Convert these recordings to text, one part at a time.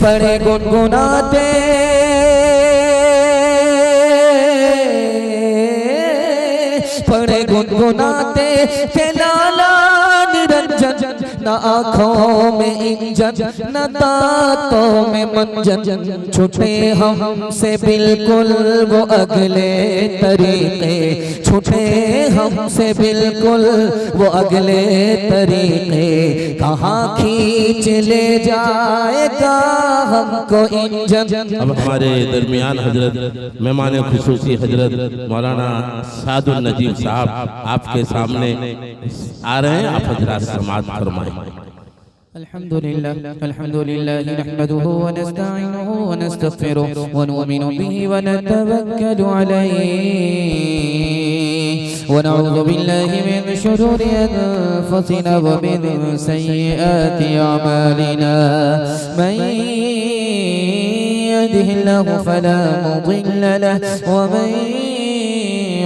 पड़े गुनगुनाते पड़े गुनगुनाते थे लाला निरंजन, न आँखों में इंजन न दांतों में मंजन, छूटे हमसे बिल्कुल वो अगले तरीके, छूटे हमसे बिल्कुल वो अगले तरीके, कहाँ खींच ले जाएगा हमको इंजन। अब हमारे दरमियान हजरत मेहमान खुसूसी हजरत मौलाना सादुल नजीब साहब आपके सामने आ रहे हैं, आप हजरत समाअत फरमाएं। अल्हम्दुलिल्लाह नहमदुहु व नस्तईनुहु व नस्तगफिरुहु व नु'मिनु बिही व नतवक्कलु अलैहि व नऊज़ु बिल्लाहि मिन शुरूरि अनफुसिना व मिन सय्यिआति अमालिना। मन यहदिहिल्लाहु फला मुदिल्ल लहु व मन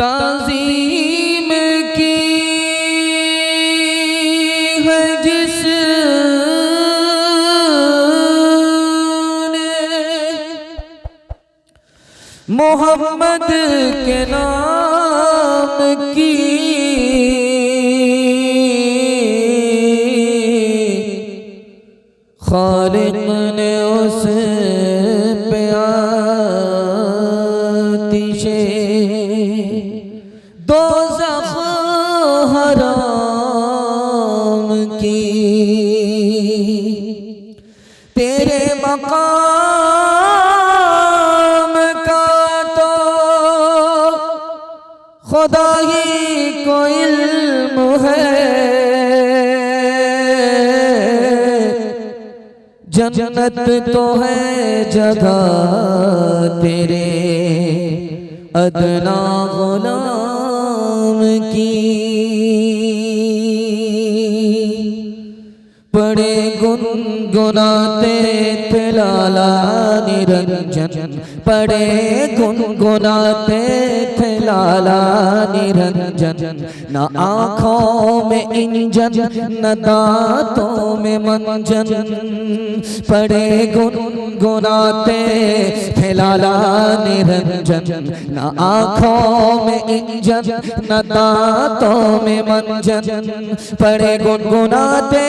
ताज़ीम की है जिसने मोहम्मद के नाम की, खालिक ने उस पे आतिशे दोज़ख हराम की। तेरे मकाम का तो खुदा ही को इल्म है, जन्नत तो है जगह तेरे अदना गुलाम की। बड़े गुनगुनाते थे लाला निरंजन, बड़े गुनगुनाते थे लाला निरंजन, न आँखों में इंजन न दांतों में मंजन, बड़े गुनगुनाते थे लाला निरंजन, न आँखों में इंजन न दांतों में मंजन, बड़े गुनगुनाते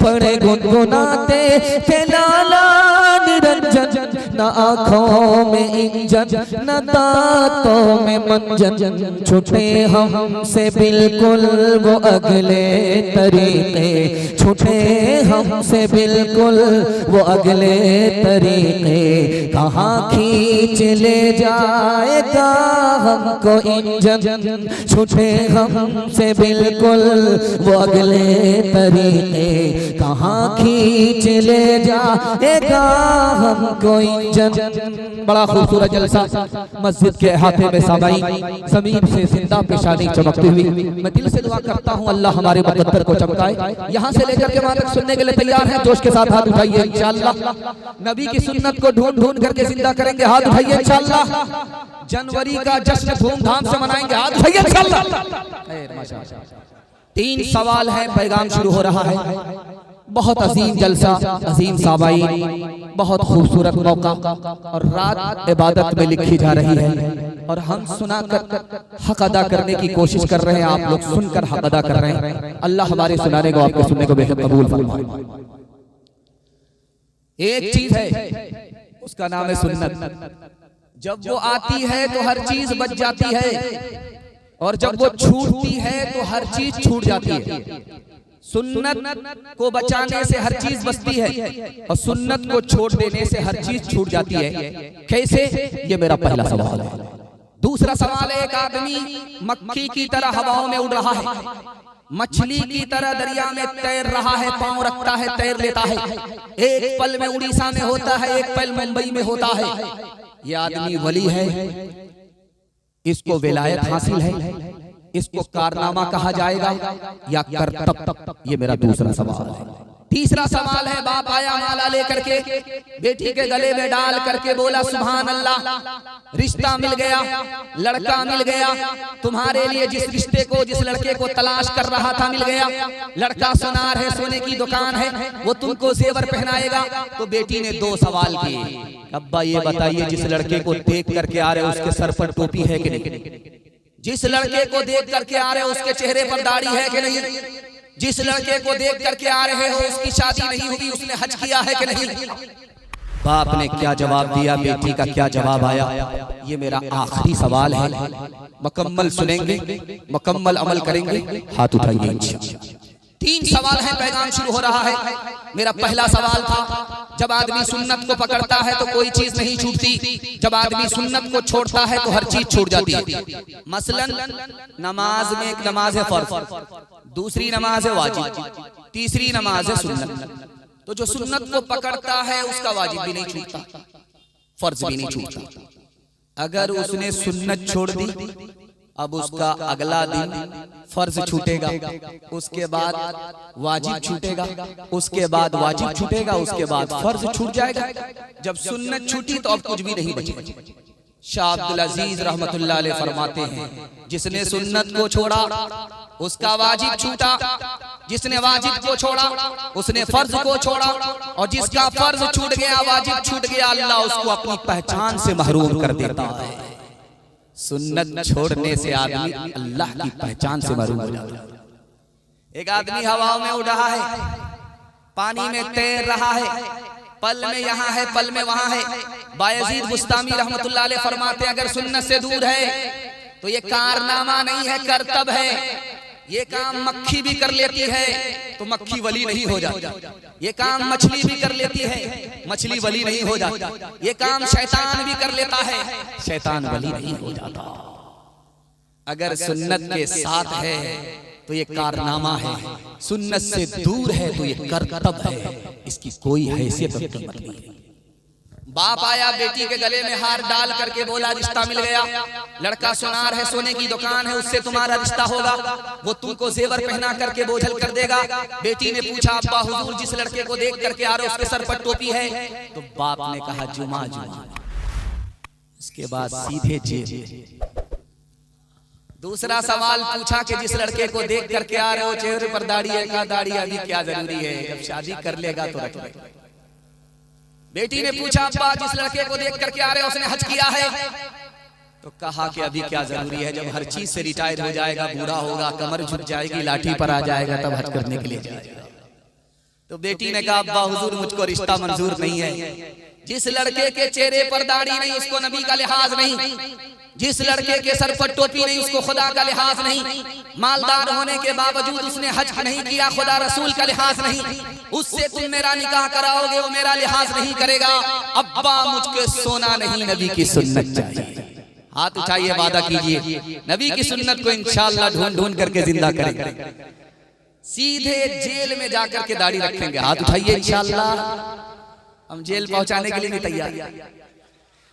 बड़े गुनगुनाते थे लाला निरंजन, न आँखों में इंजन न दांतों में मंजन, छूटे हमसे बिल्कुल वो अगले तरीके, छूटे हमसे बिल्कुल वो अगले तरीके, कहाँ खींच ले जाएगा हमको इंजन, छूटे हमसे बिल्कुल वो अगले तरीके, वहाँ खींच ले जाएगा हमको इंजन। बड़ा खूबसूरत जलसा मस्जिद के अहाते में साबाई ज़मीन से जिंदा पेशानी चमकती हुई। मैं दिल से दुआ करता हूँ अल्लाह हमारे मुकद्दर को चमकाए। यहाँ से लेकर के वहाँ तक सुनने के लिए तैयार हैं? जोश के साथ हाथ उठाइए इंशाअल्लाह। नबी की सुन्नत को ढूंढ ढूंढ करके जिंदा करेंगे, हाथ उठाइए इंशाअल्लाह। जनवरी का जश्न धूमधाम से मनाएंगे, हाथ उठाइए इंशाअल्लाह। 3 सवाल है, पैगाम शुरू हो रहा है। बहुत अजीम जलसा, अजीम साबाई, बहुत खूबसूरत मौका और रात इबादत में लिखी जा रही है और हम सुनाकर हक अदा करने की कोशिश कर रहे हैं। आप लोग सुनकर हक अदा कर रहे हैं। अल्लाह हमारे सुनाने को, आपके सुनने को बेहद कबूल फरमाए। एक चीज है, उसका नाम है सुन्नत। जब वो आती है तो हर चीज बच जाती है और जब वो छूटती है तो हर चीज छूट जाती है। सुन्नत को बचाने से हर चीज बचती है और सुन्नत को छोड़ देने से हर चीज छूट जाती है। कैसे? ये मेरा पहला सवाल है। दूसरा सवाल है, एक आदमी मक्खी की तरह हवाओं में उड़ रहा है, मछली की तरह दरिया में तैर रहा है, पांव रखता है, तैर लेता है। एक पल में उड़ीसा में होता है, एक पल मुंबई में होता है। ये आदमी वली है, इसको विलायत हासिल है, इसको कारनामा कहा जाएगा या करतब? ये मेरा दूसरा सवाल है। तीसरा सवाल है, बाप आया माला लेकर के बेटी के गले में डाल करके बोला सुभान अल्लाह, रिश्ता मिल गया, लड़का मिल गया। तुम्हारे लिए जिस रिश्ते को, जिस लड़के को तलाश कर रहा था मिल गया। लड़का सुनार है, सोने की दुकान है, वो तुमको जेवर पहनाएगा। तो बेटी ने 2 सवाल किए। अब्बा ये बताइए, जिस लड़के को देख करके आ रहे उसके सर पर टोपी है कि नहीं? जिस लड़के को देख करके आ रहे हो उसके चेहरे पर दाढ़ी है कि नहीं? जिस लड़के को देख करके आ रहे हो उसकी शादी नहीं हुई, उसने हज किया है कि नहीं? बाप ने क्या जवाब दिया, बेटी का क्या जवाब आया? ये मेरा आखिरी सवाल है। मुकम्मल सुनेंगे, मुकम्मल अमल करेंगे, हाथ उठाइए। 3 सवाल है, पैगाम शुरू हो रहा है। मेरा पहला सवाल था, जब आदमी सुन्नत को पकड़ता है तो कोई चीज नहीं छूटती, जब आदमी सुन्नत को छोड़ता है तो हर चीज छूट जाती है। मसलन नमाज में एक नमाज है फर्ज, दूसरी नमाज है वाजिब, तीसरी नमाज है सुन्नत। तो जो सुन्नत को पकड़ता है उसका वाजिब भी नहीं छूटता, फर्ज भी नहीं छूटता। अगर उसने सुन्नत छोड़ दी, अब उसका अगला दिन फर्ज छूटेगा, उसके बाद वाजिब छूटेगा, उसके बाद वाजिब छूटेगा, उसके बाद फर्ज छूट जाएगा। जब सुन्नत छूटी तो अब कुछ भी नहीं बचेगा। शाह अब्दुल अजीज रहमतुल्लाह अलैह फरमाते हैं, जिसने सुन्नत को छोड़ा उसका वाजिब छूटा, जिसने वाजिब को छोड़ा उसने फर्ज को छोड़ा, और जिसका फर्ज छूट गया, वाजिब छूट गया, अल्लाह उसको अपनी पहचान से महरूम कर देता है। सुन्नत छोड़ने से आदमी अल्लाह की पहचान से महरूम हो जाता है। एक आदमी हवाओं में उड़ रहा है, पानी में तैर रहा है, पल में यहाँ है, पल में वहां है। बायजीद बुस्तामी रहमतुल्लाह अलैह फरमाते हैं, अगर सुन्नत से दूर है तो ये कारनामा नहीं है, करतब है। ये काम मक्खी भी कर लेती है तो मक्खी वली नहीं हो जाती। ये काम मछली भी कर लेती है, मछली वली नहीं हो जाती। ये काम शैतान भी कर लेता है, शैतान वली नहीं हो जाता। अगर सुन्नत के साथ है तो ये कारनामा है, सुन्नत से दूर है तो ये करतब है, इसकी कोई हैसियत और कीमत नहीं। बाप आया, बेटी के गले में हार डाल करके बोला रिश्ता मिल गया, लड़का सुनार है, सोने की दुकान है, उससे तुम्हारा रिश्ता होगा, वो तुमको जेवर पहना करके बोझल कर देगा। बेटी ने पूछा, अब्बा हुजूर जिस लड़के को देख करके आ रहे उसके सर पर टोपी है? तो बाप ने कहा जुमा जुमा। इसके बाद सीधे जेल। दूसरा सवाल पूछा कि जिस लड़के को देख करके आ रहे हो चेहरे पर दाढ़ी है, कहा दाढ़ी अभी क्या जरूरी है, जब शादी कर लेगा तो रख लेगा। बेटी ने पूछा, अब्बा जिस लड़के को देख करके आ रहे हो उसने हज किया है? तो कहा कि अभी क्या जरूरी है, जब हर चीज से रिटायर हो जाएगा, बूढ़ा होगा, कमर झुक जाएगी, लाठी पर आ जाएगा, तब हज करने के लिए जाएगा। तो बेटी ने कहा, अब्बा हुजूर मुझको रिश्ता मंजूर नहीं है। जिस लड़के के चेहरे पर दाढ़ी नहीं उसको नबी का लिहाज नहीं, जिस लड़के के सर पर टोपी नहीं उसको खुदा का लिहाज नहीं, मालदार होने के बावजूद उसने हज नहीं किया, खुदा रसूल का लिहाज नहीं, उससे तुम मेरा निकाह कराओगे, वो मेरा लिहाज नहीं करेगा। अब्बा मुझको सोना नहीं, नबी की सुन्नत चाहिए। हाथ उठाइए, वादा कीजिए नबी की सुन्नत को इंशाअल्लाह ढूंढ ढूंढ करके जिंदा करेंगे। सीधे जेल में जाकर के दाढ़ी रखेंगे। हाथ उठाइए इंशाअल्लाह, हम जेल पहुंचाने के लिए नहीं तैयार।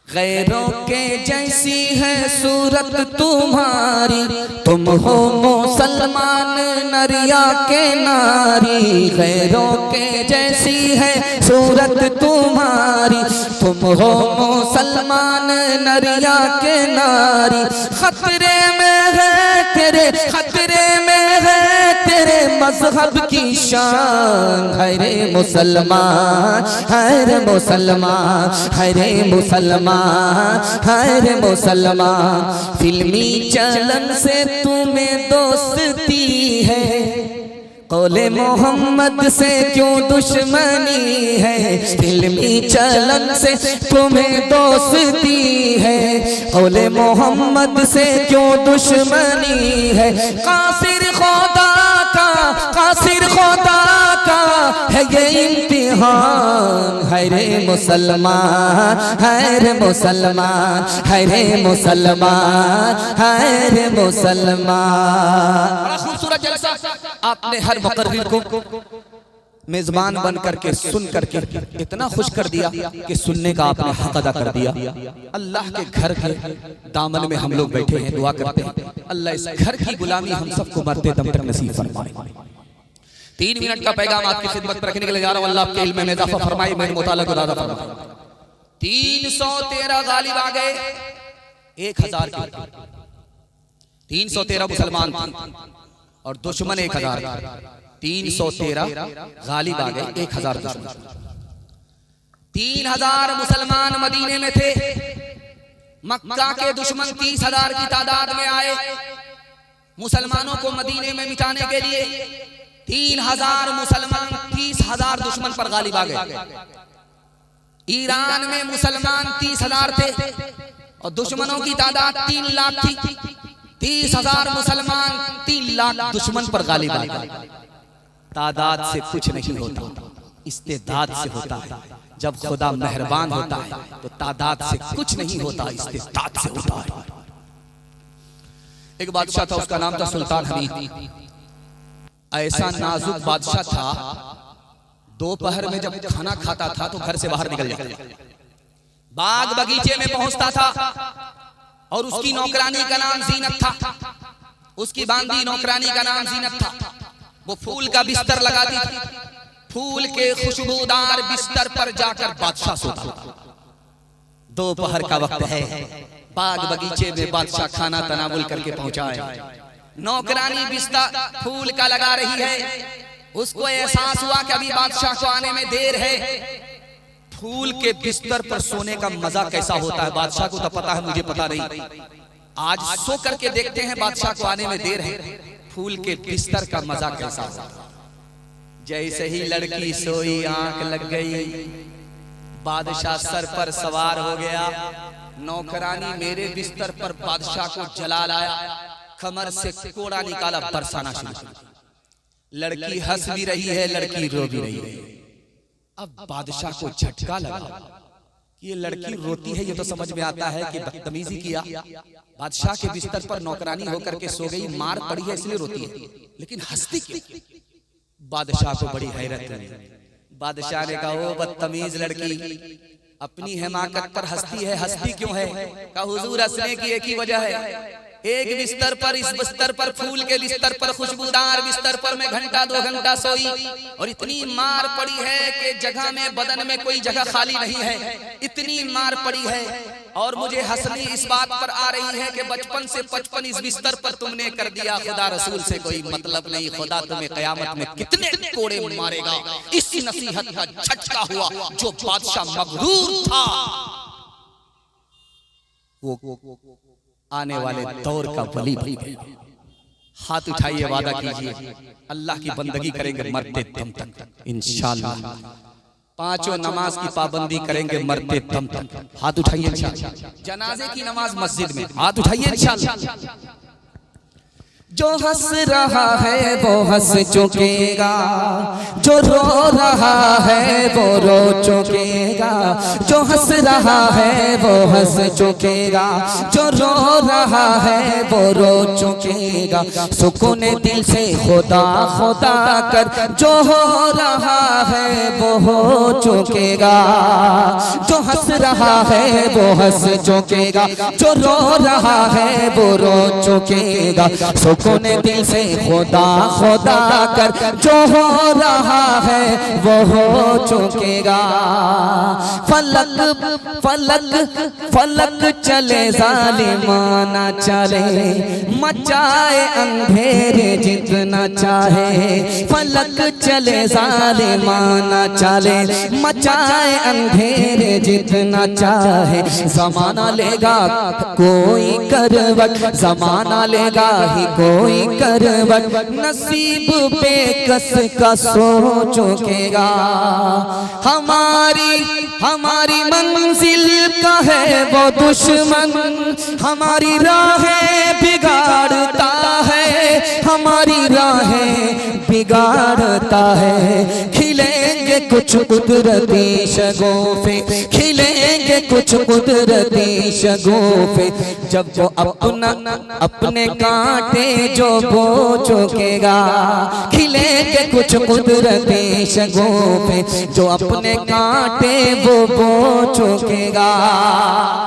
गैरों के जैसी है सूरत तुम्हारी, तुम हो मुसलमान नरिया के नारी। गैरों के जैसी है सूरत तुम्हारी, तुम हो मुसलमान नरिया के नारी। खतरे में है तेरे, खतरे में है तेरे मजहब की शान। है रे मुसलमान, है रे मुसलमान, है रे मुसलमान, है रे मुसलमान। फिल्मी चलन से तुम्हें दोस्ती है, कौले मोहम्मद से क्यों दुश्मनी है। फिल्मी चलन से तुम्हें दोस्ती है, कौले मोहम्मद से क्यों दुश्मनी है। कासिर खुदा का, कासिर खुदा का है ये इम्तिहान। है रे मुसलमान, है रे मुसलमान, है रे मुसलमान, है रे मुसलमान। बड़ा खूबसूरत जलसा आपने हर मुकर्रिर को मेजबान बन करके सुन करके इतना खुश कर दिया कि सुनने का आपने हक अदा कर दिया। अल्लाह के घर के दामन में हम लोग बैठे हैं, दुआ करते हैं अल्लाह इस घर की गुलामी हम सबको मरते दम तक नसीब फरमाए। 3 मिनट का पैगाम आपकी खिदमत पर रखने के लिए जा रहा हूं। अल्लाह आपके इल्म में इजाफा फरमाए, मेरे मुताला को दादा फरमाए। 313 गालिब आ गए 1000 के, 313 मुसलमान और दुश्मन 1000। 313 गालिब आ गए 1000 दुश्मन। 3000 मुसलमान मदीने में थे, मक्का के दुश्मन 30,000 की तादाद में आए मुसलमानों को मदीने में मिटाने के लिए। 3000 मुसलमान 30,000 दुश्मन पर गालिब आ गए। ईरान में मुसलमान 30,000 थे और दुश्मनों की तादाद 3 लाख थी। 30,000 मुसलमान 3 लाख दुश्मन पर गालिब आ गए। तादाद से कुछ नहीं होता, इस्तेदाद से होता है। जब खुदा मेहरबान होता है तो तादाद से कुछ नहीं होता, इस्तेदाद से होता है। एक बादशाह था, उसका नाम था सुल्तान हमीद। ऐसा नाजुक बादशाह था, दोपहर में जब खाना खाता था तो घर से बाहर निकल जाता, बाग बगीचे में पहुंचता था और उसकी नौकरानी का नाम जीनत था। उसकी बांदी नौकरानी का नाम जीनत था। वो फूल का बिस्तर लगाती थी, फूल के खुशबूदार बिस्तर पर जाकर बादशाह सोता था। दोपहर का वक्त है, बाग बगीचे में बादशाह खाना तनावुल करके पहुंचा है। नौकरानी बिस्तर फूल का लगा रही है। उसको एहसास हुआ कि अभी बादशाह को आने में देर है। फूल के बिस्तर पर सोने का मजा कैसा होता है बादशाह को तो पता है, मुझे पता नहीं। आज सो करके देखते हैं, बादशाह को आने में देर है, फूल के बिस्तर का मजा कैसा होता है। जैसे ही लड़की सोई, आंख लग गई, बादशाह सर पर सवार हो गया। नौकरानी मेरे बिस्तर पर बादशाह को जला लाया, कमर से कोड़ा निकाला, बरसाना शुरू। लड़की हंस भी रही है, लड़की रो भी रही है। अब बादशाह को झटका लगा कि ये लड़की रोती है, ये तो समझ में आता है कि बदतमीजी किया। बादशाह के बिस्तर पर नौकरानी होकर के सो गई, मार पड़ी है इसलिए रोती है, लेकिन हंसती क्यों? बादशाह को बड़ी हैरत हुई। बादशाह ने कहा, ओ बदतमीज लड़की, अपनी हिमाकत पर हंसती है, हंसती क्यों है? कहा, हुजूर हंसने की एक ही वजह है, एक बिस्तर पर, इस बिस्तर पर, फूल के बिस्तर पर, खुशबूदार बिस्तर पर मैं घंटा 2 घंटा सोई और इतनी मार पड़ी है कि जगह में, बदन में कोई जगह खाली नहीं है, इतनी मार पड़ी है। और मुझे हंसनी इस बात पर आ रही है कि बचपन से 55 इस बिस्तर पर तुमने कर दिया, खुदा रसूल से कोई मतलब नहीं, खुदा तुम्हें कयामत में कितने कोड़े मारेगा। इस नसीहत का झटका हुआ, जो बादशाह मगरूर था वो आने वाले दौर का वली बन गया। हाथ उठाइए, वादा कीजिए अल्लाह की बंदगी करेंगे मरते दम तक इंशाअल्लाह। 5 नमाज की पाबंदी करेंगे मरते दम तक। हाथ उठाइए इंशाअल्लाह। जनाजे की नमाज मस्जिद में, हाथ उठाइए इंशाअल्लाह। जो हंस रहा है वो हंस चुकेगा, जो रो रहा है वो रो चुकेगा। जो हंस रहा है वो हंस चुकेगा, जो रो रहा है वो रो चुकेगा। सुकून दिल से खुदा खुदा कर जो हो रहा है वो हो चुकेगा। जो हंस रहा है वो हंस चुकेगा, जो रो रहा है वो रो चुकेगा। सुकून दिल से खुदा खुदा कर जो हो रहा है वो हो चुकेगा। फलक फलक फलक चले जालिमाना चले, मचाए अंधेरे जितना चाहे। फलक चले जालिमाना चले, मचाए अंधेरे जितना चाहे। जमाना लेगा कोई करवट, जमाना लेगा ही कोई करवट। नसीब पे कस का सो चुकेगा। हमारी मंजिल का है वो दुश्मन, हमारी राहें बिगाड़ता है, हमारी राहें बिगाड़ता है। खिलेंगे कुछ कुदरती शगुफ़े, खिलेंगे कुछ कुदरती शगुफ़े। जब वो अपने कांटे जो बो चुकेगा। खिलेंगे कुछ कुदरती शगुफ़े, जो अपने कांटे वो बो चुकेगा।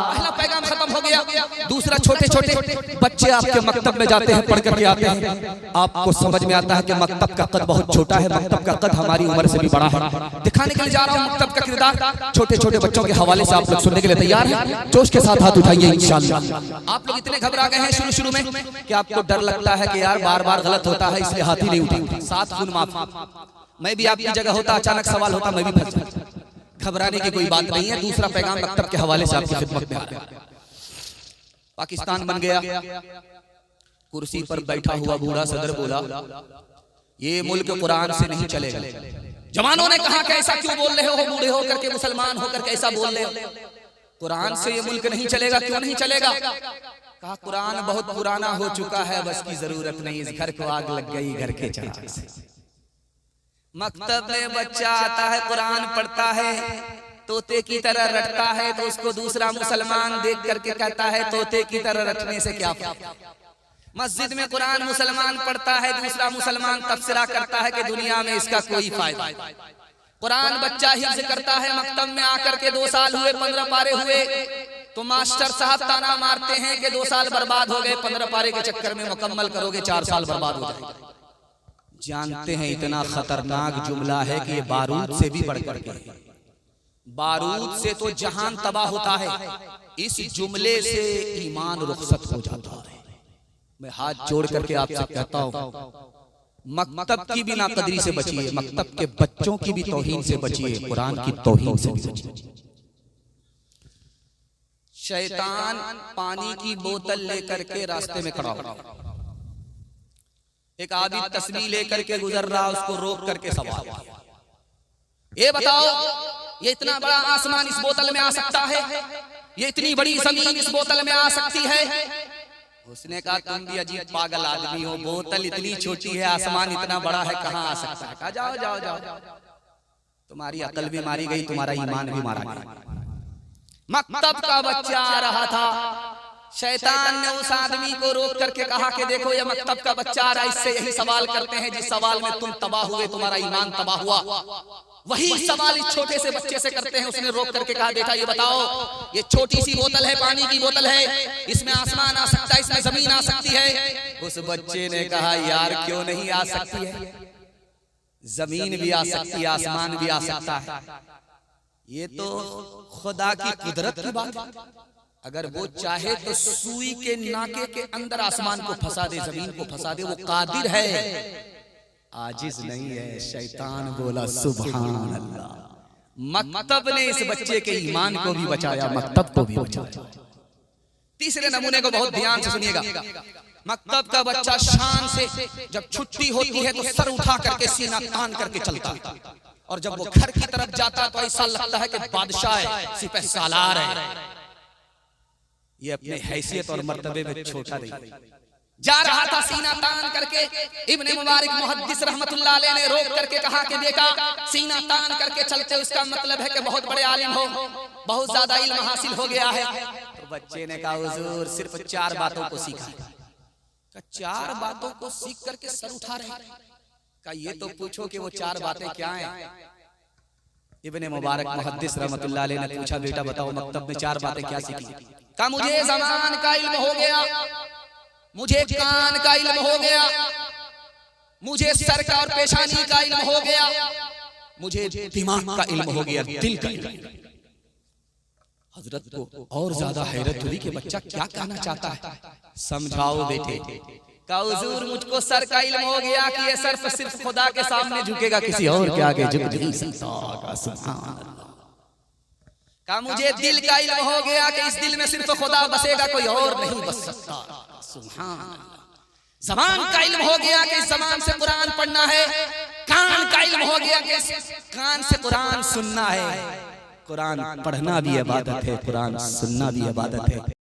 पहला पैगाम खत्म हो गया। दूसरा, छोटे छोटे बच्चे आपके मकतब में जाते हैं, पढ़ करके आते हैं। आपको समझ में आता है कि मकतब का कद बहुत छोटा है, मकतब का कद हमारी उम्र से भी बड़ा है। दिखाने के लिए जा रहा हूँ मकतब का किरदार। छोटे छोटे बच्चों के हवाले से आप लोग सुनने के लिए तैयार हैं? जोश के साथ हाथ उठाइए इंशाअल्लाह। आप लोग इतने घबरा गए हैं शुरू में कि आपको डर लगता है कि यार बार बार गलत होता है, इसलिए हाथ ही नहीं उठाते। 7 गुण माफ। मैं भी आपकी जगह होता, अचानक सवाल होता, मैं भी फंस जाता। घबराने की कोई बात नहीं है। दूसरा पैगाम मकतब के हवाले से आपकी खिदमत में आ रहा है। पाकिस्तान बन गया, कुर्सी पर बैठा हुआ बूढ़ा सदर बोला, ये मुल्क कुरान से नहीं चलेगा। जवानों ने कहा कि ऐसा क्यों बोल रहे हो, बूढ़े होकर के, मुसलमान होकर के ऐसा बोल रहे हो? कुरान से ये मुल्क नहीं चलेगा। क्यों नहीं चलेगा? कहा कुरान बहुत पुराना हो चुका है, बस की जरूरत नहीं, इस घर को आग लग गई घर के चिराग से। मकतब में बच्चा आता है, कुरान पढ़ता है, तोते की तरह रटता है, तो उसको दूसरा मुसलमान देख करके कहता है तोते की तरह रटने से क्या फायदा। मस्जिद में कुरान मुसलमान पढ़ता है, दूसरा मुसलमान तबसरा करता है कि दुनिया में इसका कोई फायदा। कुरान बच्चा हिफ्ज करता है, मकतब में आकर के 2 साल हुए, 15 पारे हुए, तो मास्टर साहब ताना मारते हैं कि 2 साल बर्बाद हो गए, 15 पारे के चक्कर में मुकम्मल करोगे 4 साल बर्बाद हो जाएंगे। जानते हैं इतना खतरनाक जुमला है कि ये बारूद से भी बढ़कर के, बारूद से तो जहान तबाह होता है, इस जुमले से ईमान रुखसत हो जाता है। मैं हाथ जोड़ करके आपसे कहता हूं, मकतब की भी नाकदरी से बचिए, मकतब के बच्चों की भी तौहीन से बचिए, कुरान की तौहीन से भी बचिए। शैतान पानी की बोतल लेकर के रास्ते में खड़ा हो, एक आदमी तस्बीह लेकर के गुजर रहा, उसको रोक करके सवाल, ये बताओ ये इतना बड़ा आसमान इस बोतल में आ सकता है? ये इतनी बड़ी जमीन इस बोतल में आ सकती है? उसने कहा तुम भी अजीब पागल आदमी हो, बोतल इतनी छोटी है, आसमान इतना बड़ा है, कहाँ आ सकता है? कहा जाओ जाओ जाओ, तुम्हारी अकल भी मारी गई, तुम्हारा ईमान भी मारा गया। मकतब का बच्चा आ रहा था, शैतान ने उस आदमी को रोक करके कहा कि देखो ये मकतब का बच्चा आ रहा है, इससे यही सवाल करते हैं जिस सवाल में तुम तबाह हुए, तुम्हारा ईमान तबाह हुआ, वही सवाल इस छोटे से बच्चे से करते हैं। उसने रोक करके कहा बेटा ये बताओ, ये छोटी सी बोतल है, पानी की बोतल है, इसमें आसमान आ सकता है, इसमें जमीन आ सकती है? उस बच्चे ने कहा यार क्यों नहीं आ सकती है, जमीन भी आ सकती है, आसमान भी आ सकता है, ये तो खुदा की कुदरत की बात है। अगर वो चाहे तो सुई के नाके के अंदर आसमान को फंसा दे, जमीन को फंसा दे, वो कादिर है, आजिज नहीं है। शैतान बोला सुभान अल्लाह। मकतब ने इस बच्चे के ईमान को भी बचाया, मकतब को भी बचाया। तीसरे नमूने को बहुत ध्यान से सुनिएगा। मकतब का बच्चा शान से जब छुट्टी होती है तो सर उठा करके सीना तान करके चलता है, और जब वो घर की तरफ जाता तो ऐसा लगता है कि बादशाह है, सिपह सालार है। ये अपने हैसियत और मर्तबे में छोटा नहीं। जा रहा था सीना तान करके। इब्ने मुबारक मुहद्दिस रहमतुल्लाह अलैह ने रोक करके कहा कि देखा, सीना तान करके चलते उसका मतलब है कि बहुत बड़े आलिम हो, बहुत ज्यादा इल्म हासिल हो गया है। तो बच्चे ने कहा हुजूर सिर्फ 4 बातों को सीखा। का 4 बातों को सीख करके सर उठा रहे। का ये तो पूछो कि वो 4 बातें क्या हैं। इब्ने मुबारक मुहद्दिस रहमतुल्लाह अलैह ने पूछा, बेटा बताओ मकतब में 4 बातें क्या सीखी। का मुझे ज़मान का इल्म हो गया, मुझे कान का इल्म हो गया, मुझे सर का और पेशानी का इल्म हो गया, मुझे दिमाग का इल्म हो गया, दिल का इल्म। हजरत को और ज्यादा हैरत हुई कि बच्चा क्या कहना चाहता है। समझाओ बेटे। का हुजूर मुझको सर का इल्म हो गया कि ये सर सिर्फ खुदा के सामने झुकेगा, किसी और के आगे झुक नहीं सकता। सुभान अल्लाह। का मुझे दिल का इल्म हो गया कि इस दिल में सिर्फ खुदा बसेगा, कोई और नहीं बस सकता। सुभान अल्लाह। ज़बान का इल्म हो गया कि इस ज़बान से कुरान पढ़ना है। कान का इल्म हो गया कि इस कान से कुरान सुनना है। कुरान पढ़ना भी इबादत है, कुरान सुनना भी इबादत है।